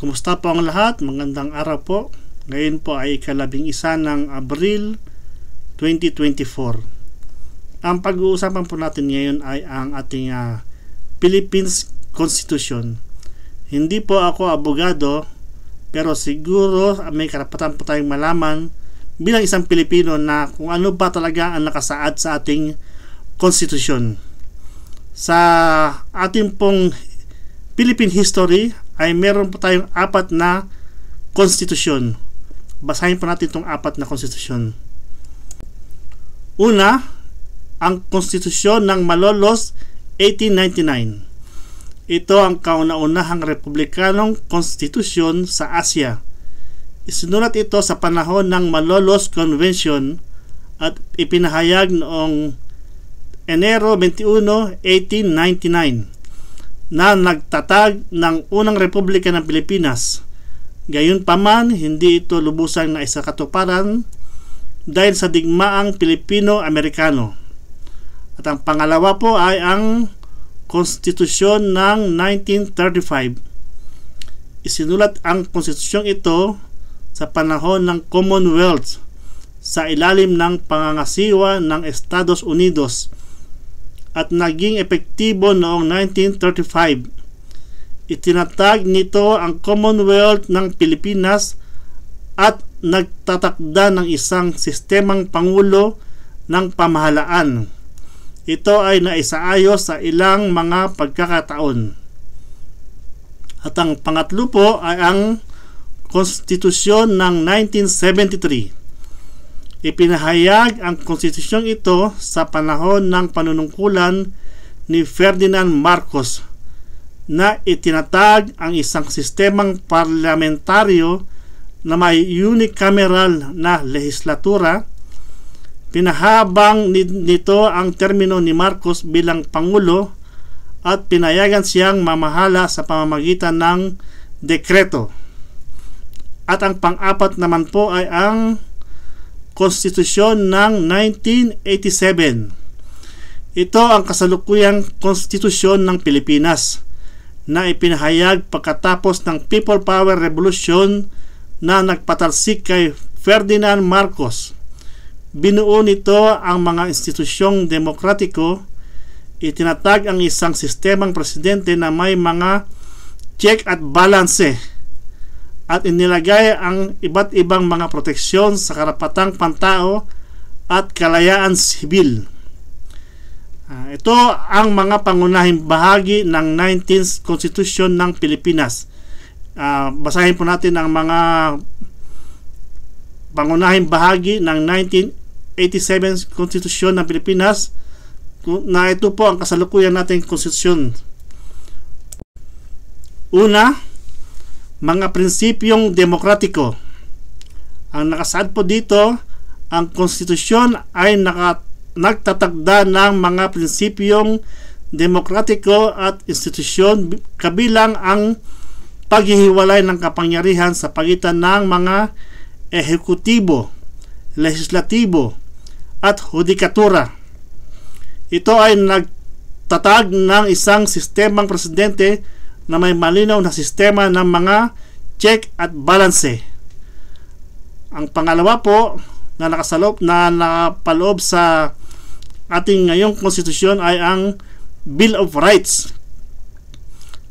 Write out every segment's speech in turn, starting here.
Kumusta po ang lahat? Magandang araw po. Ngayon po ay ika-11 ng Abril 2024. Ang pag-uusapan po natin ngayon ay ang ating Philippines Constitution. Hindi po ako abogado, pero siguro may karapatan po tayong malaman bilang isang Pilipino na kung ano ba talaga ang nakasaad sa ating Constitution. Sa ating pong Philippine history ay meron po tayong 4 na konstitusyon. Basahin po natin itong 4 na konstitusyon. Una, ang konstitusyon ng Malolos 1899. Ito ang kauna-unahang republikanong konstitusyon sa Asia. Isinulat ito sa panahon ng Malolos Convention at ipinahayag noong Enero 21, 1899 na nagtatag ng unang Republika ng Pilipinas. Gayunpaman, hindi ito lubusang naisakatuparan dahil sa digmaang Pilipino-Amerikano. At ang pangalawa po ay ang Konstitusyon ng 1935. Isinulat ang konstitusyong ito sa panahon ng Commonwealth sa ilalim ng pangangasiwa ng Estados Unidos at naging epektibo noong 1935. Itinatag nito ang Commonwealth ng Pilipinas at nagtatakda ng isang sistemang pangulo ng pamahalaan. Ito ay naisaayos sa ilang mga pagkakataon. At ang pangatlo po ay ang Konstitusyon ng 1973. Ipinahayag ang konstitusyong ito sa panahon ng panunungkulan ni Ferdinand Marcos na itinatag ang isang sistemang parlamentaryo na may unicameral na lehislatura. Pinahabang nito ang termino ni Marcos bilang Pangulo at pinayagan siyang mamahala sa pamamagitan ng dekreto. At ang pang-apat naman po ay ang Konstitusyon ng 1987. Ito ang kasalukuyang konstitusyon ng Pilipinas na ipinahayag pagkatapos ng People Power Revolution na nagpatalsik kay Ferdinand Marcos. Binuo nito ang mga institusyong demokratiko. Itinatag ang isang sistemang presidente na may mga check at balance at inilagay ang iba't ibang mga proteksyon sa karapatang pantao at kalayaan sibil. Ito ang mga pangunahing bahagi ng 19th Constitution ng Pilipinas. Basahin po natin ang mga pangunahing bahagi ng 1987 Constitution ng Pilipinas na ito po ang kasalukuyan nating konstitusyon. Una, mga prinsipyong demokratiko. Ang nakasaad po dito, ang konstitusyon ay nagtatakda ng mga prinsipyong demokratiko at institusyon kabilang ang paghihiwalay ng kapangyarihan sa pagitan ng mga ehekutibo, lehislatibo at hudikatura. Ito ay nagtatag ng isang sistemang presidente na may malinaw na sistema ng mga check at balance. Ang pangalawa po na napaloob sa ating ngayong konstitusyon ay ang Bill of Rights.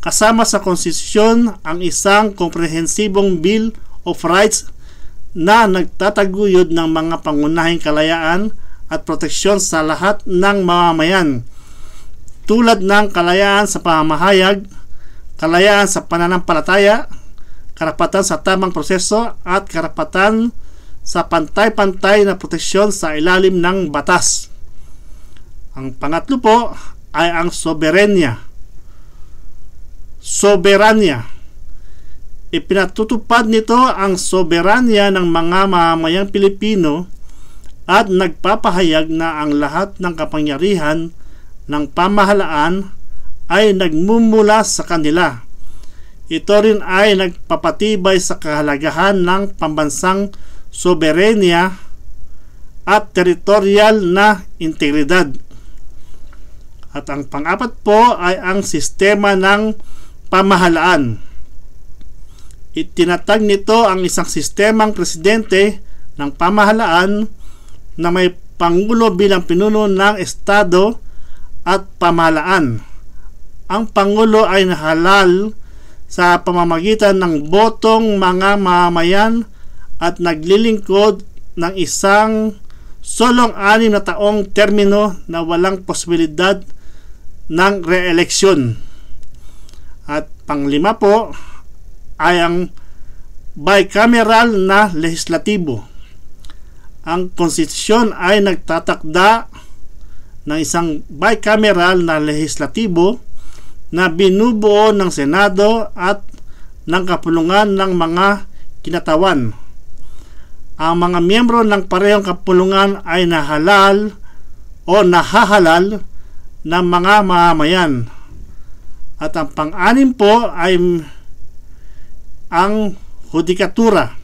Kasama sa konstitusyon ang isang komprehensibong Bill of Rights na nagtataguyod ng mga pangunahing kalayaan at proteksyon sa lahat ng mamamayan, tulad ng kalayaan sa pamamahayag, kalayaan sa pananampalataya, karapatan sa tamang proseso at karapatan sa pantay-pantay na proteksyon sa ilalim ng batas. Ang pangatlo po ay ang soberanya. Ipinatutupad nito ang soberanya ng mga mamamayang Pilipino at nagpapahayag na ang lahat ng kapangyarihan ng pamahalaan ay nagmumula sa kanila. Ito rin ay nagpapatibay sa kahalagahan ng pambansang soberenya at teritorial na integridad. At ang pang-apat po ay ang sistema ng pamahalaan. Itinatag nito ang isang sistemang presidente ng pamahalaan na may pangulo bilang pinuno ng estado at pamahalaan. Ang pangulo ay nahalal sa pamamagitan ng botong mga mamamayan at naglilingkod ng isang solong 6 na taong termino na walang posibilidad ng re-eleksyon. At panglima po ay ang bicameral na lehislatibo. Ang konstitusyon ay nagtatakda ng isang bicameral na lehislatibo na binubuo ng Senado at ng kapulungan ng mga kinatawan. Ang mga miyembro ng parehong kapulungan ay nahalal o nahahalal ng mga mamamayan. At ang pang-anim po ay ang hudikatura.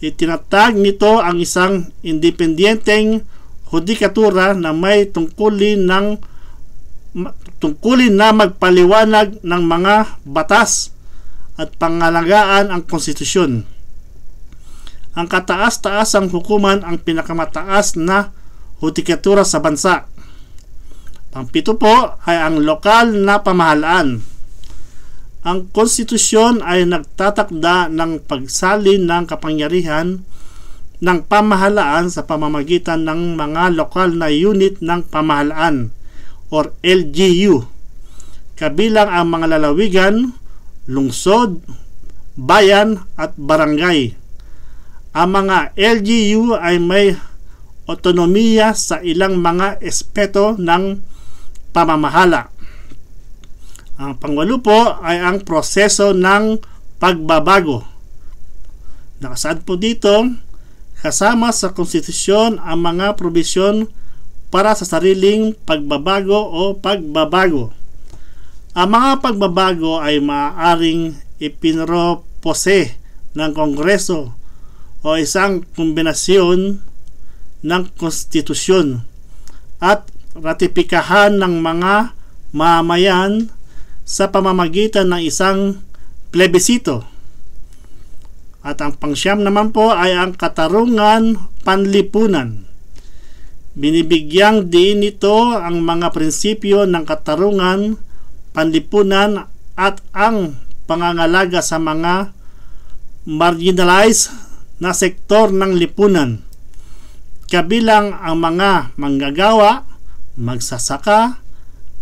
Itinatag nito ang isang independenteng hudikatura na may tungkulin na magpaliwanag ng mga batas at pangalagaan ang konstitusyon. Ang kataas-taasang hukuman ang pinakamataas na hudikatura sa bansa. Pang-7 po ay ang lokal na pamahalaan. Ang konstitusyon ay nagtatakda ng pagsalin ng kapangyarihan ng pamahalaan sa pamamagitan ng mga lokal na unit ng pamahalaan or LGU, kabilang ang mga lalawigan, lungsod, bayan at barangay. Ang mga LGU ay may otonomiya sa ilang mga aspeto ng pamamahala. Ang pang-8 po ay ang proseso ng pagbabago. Nakasaad po dito, kasama sa konstitusyon ang mga probisyon para sa sariling pagbabago o pagbabago. Ang mga pagbabago ay maaaring ipinropose ng Kongreso o isang kombinasyon ng konstitusyon at ratipikahan ng mga mamamayan sa pamamagitan ng isang plebisito. At ang pang-9 naman po ay ang katarungan panlipunan. Binibigyang diin nito ang mga prinsipyo ng katarungan panlipunan at ang pangangalaga sa mga marginalized na sektor ng lipunan, kabilang ang mga manggagawa, magsasaka,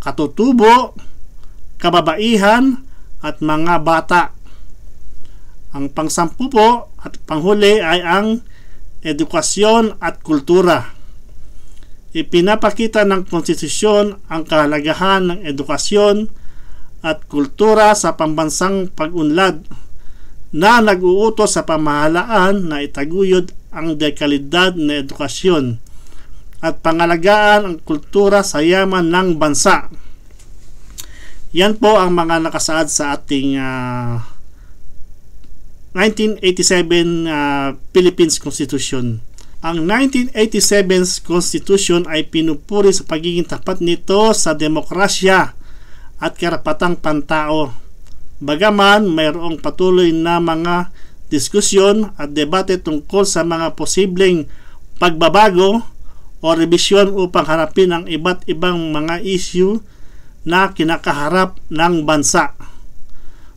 katutubo, kababaihan at mga bata. Ang pang-10 po at panghuli ay ang edukasyon at kultura. Ipinapakita ng konstitusyon ang kahalagahan ng edukasyon at kultura sa pambansang pag-unlad na nag-uutos sa pamahalaan na itaguyod ang dekalidad na edukasyon at pangalagaan ang kultura sa yaman ng bansa. Yan po ang mga nakasaad sa ating 1987 Philippines Constitution. Ang 1987 Constitution ay pinupuri sa pagiging tapat nito sa demokrasya at karapatang pantao. Bagaman mayroong patuloy na mga diskusyon at debate tungkol sa mga posibleng pagbabago o revisyon upang harapin ang iba't ibang mga issue na kinakaharap ng bansa.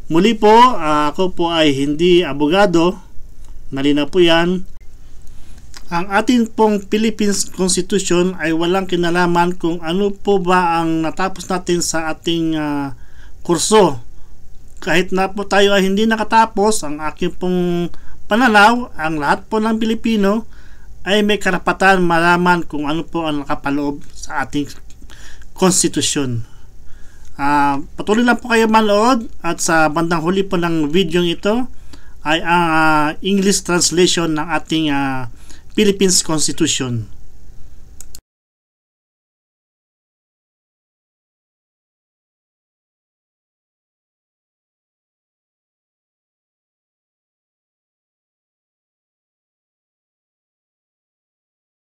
Muli po, ako po ay hindi abogado. Malinaw po yan. Ang ating pong Philippines Constitution ay walang kinalaman kung ano po ba ang natapos natin sa ating kurso. Kahit na po tayo ay hindi nakatapos, ang aking pong pananaw, ang lahat po ng Pilipino ay may karapatan malaman kung ano po ang nakapaloob sa ating konstitusyon. Patuloy lang po kayo manood at sa bandang huli po ng video ito ay ang English translation ng ating Philippines Constitution.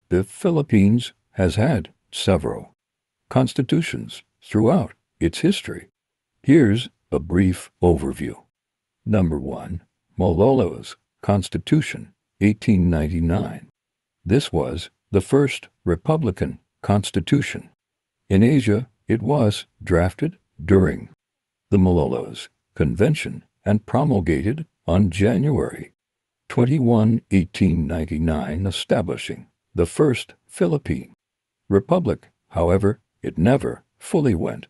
The Philippines has had several constitutions throughout its history. Here's a brief overview. Number 1. Malolo's Constitution, 1899. This was the first Republican Constitution. In Asia, it was drafted during the Malolos Convention and promulgated on January 21, 1899, establishing the first Philippine Republic. However, it never fully went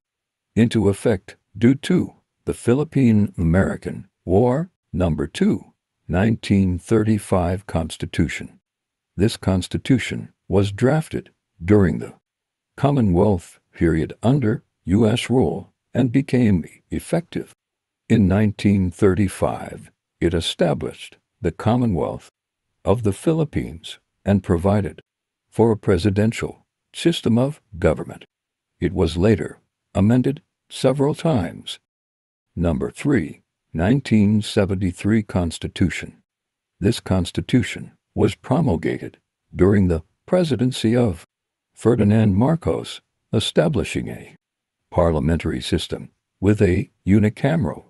into effect due to the Philippine-American War. Number 2. 1935 Constitution. This constitution was drafted during the Commonwealth period under U.S. rule and became effective in 1935. It established the Commonwealth of the Philippines and provided for a presidential system of government. It was later amended several times. Number 3. 1973 Constitution. This constitution was promulgated during the presidency of Ferdinand Marcos, establishing a parliamentary system with a unicameral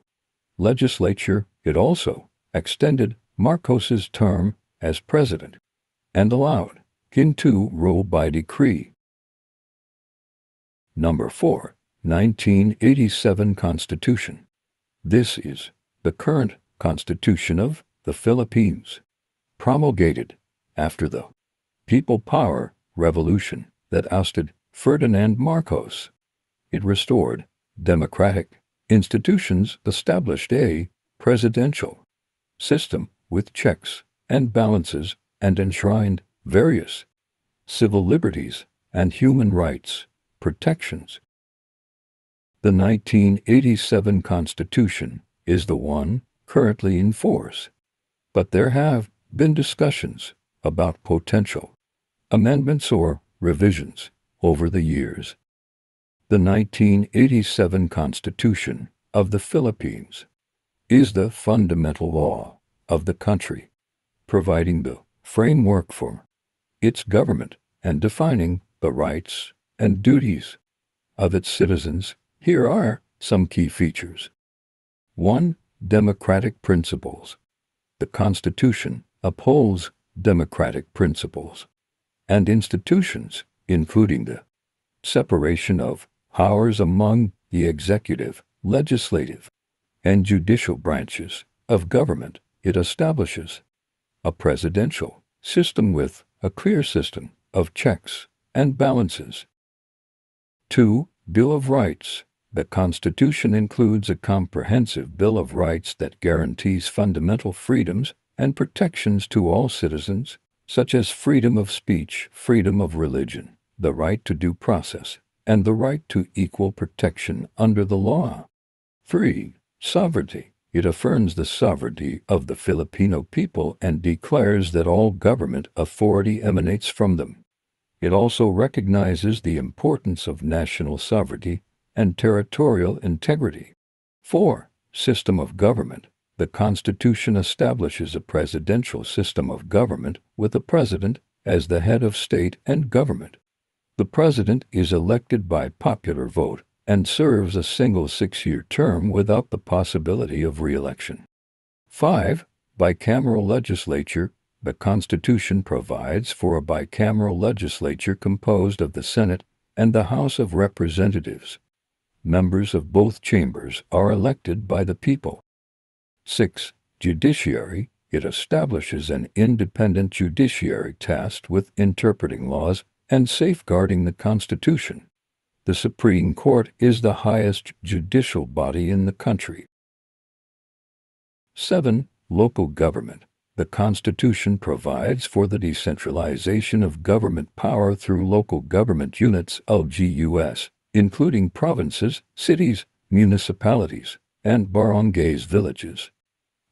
legislature. It also extended Marcos's term as president and allowed him to rule by decree. Number 4. 1987 Constitution. This is the current Constitution of the Philippines, promulgated after the People Power Revolution that ousted Ferdinand Marcos. It restored democratic institutions, established a presidential system with checks and balances, and enshrined various civil liberties and human rights protections. The 1987 Constitution is the one currently in force, but there have been discussions about potential amendments or revisions over the years. The 1987 Constitution of the Philippines is the fundamental law of the country, providing the framework for its government and defining the rights and duties of its citizens. Here are some key features. 1. Democratic principles. The Constitution upholds democratic principles and institutions, including the separation of powers among the executive, legislative, and judicial branches of government. It establishes a presidential system with a clear system of checks and balances. 2. Bill of Rights. The Constitution includes a comprehensive Bill of Rights that guarantees fundamental freedoms and protections to all citizens, such as freedom of speech, freedom of religion, the right to due process, and the right to equal protection under the law. 3. Sovereignty. It affirms the sovereignty of the Filipino people and declares that all government authority emanates from them. It also recognizes the importance of national sovereignty and territorial integrity. 4. System of government. The Constitution establishes a presidential system of government with the president as the head of state and government. The president is elected by popular vote and serves a single 6-year term without the possibility of re-election. 5. Bicameral legislature. The Constitution provides for a bicameral legislature composed of the Senate and the House of Representatives. Members of both chambers are elected by the people. 6. Judiciary. It establishes an independent judiciary tasked with interpreting laws and safeguarding the Constitution. The Supreme Court is the highest judicial body in the country. 7. Local government. The Constitution provides for the decentralization of government power through local government units (LGUs), including provinces, cities, municipalities, and barangays villages.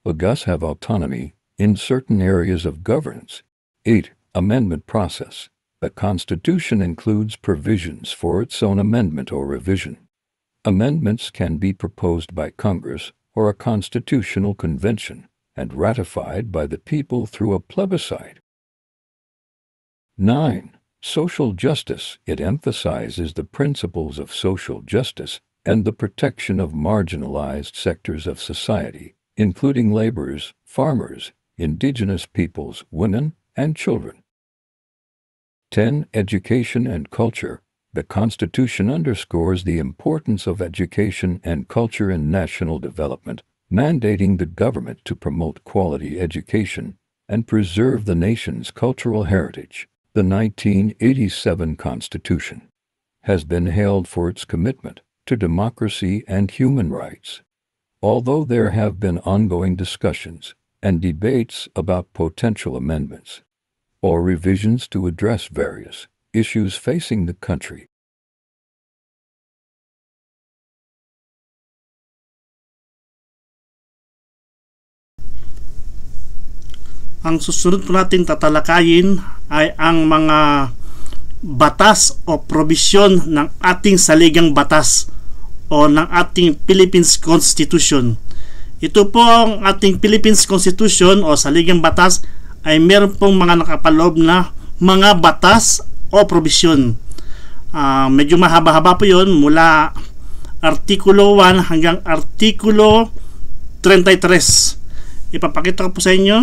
LGUs have autonomy in certain areas of governance. 8. Amendment process. The Constitution includes provisions for its own amendment or revision. Amendments can be proposed by Congress or a constitutional convention and ratified by the people through a plebiscite. 9. Social justice. It emphasizes the principles of social justice and the protection of marginalized sectors of society, including laborers, farmers, indigenous peoples, women, and children. 10. Education and culture. The Constitution underscores the importance of education and culture in national development, mandating the government to promote quality education and preserve the nation's cultural heritage. The 1987 Constitution has been hailed for its commitment to democracy and human rights. Although there have been ongoing discussions and debates about potential amendments or revisions to address various issues facing the country. Ang susunod po natin tatalakayin ay ang mga batas o probisyon ng ating saligang batas o ng ating Philippines Constitution. Ito po ang ating Philippines Constitution o saligang batas ay meron pong mga nakapaloob na mga batas o probisyon. Medyo mahaba-haba po yun mula Artikulo 1 hanggang Artikulo 33. Ipapakita ko po sa inyo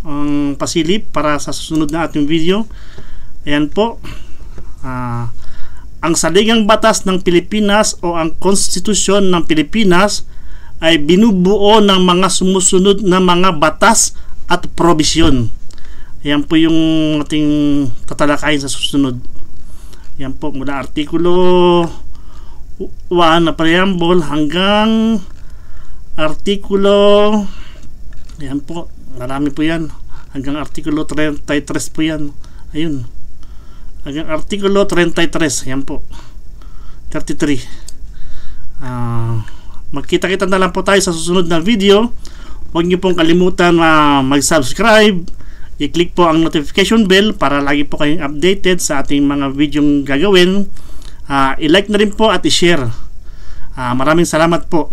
ang pasilip para sa susunod na ating video. Ayan po. Ang saligang batas ng Pilipinas o ang konstitusyon ng Pilipinas ay binubuo ng mga sumusunod na mga batas at probisyon. Ayan po yung ating tatalakayin sa susunod. Ayan po mula Artikulo 1 na preamble hanggang Artikulo, ayan po, marami po yan, hanggang Artikulo 33 po yan. Ayun, hanggang Artikulo 33, ayan po, 33. Magkita-kita na lang po tayo sa susunod na video. Huwag niyo pong kalimutan na mag-subscribe, i-click po ang notification bell para lagi po kayong updated sa ating mga videong gagawin. I-like na rin po at i-share. Maraming salamat po.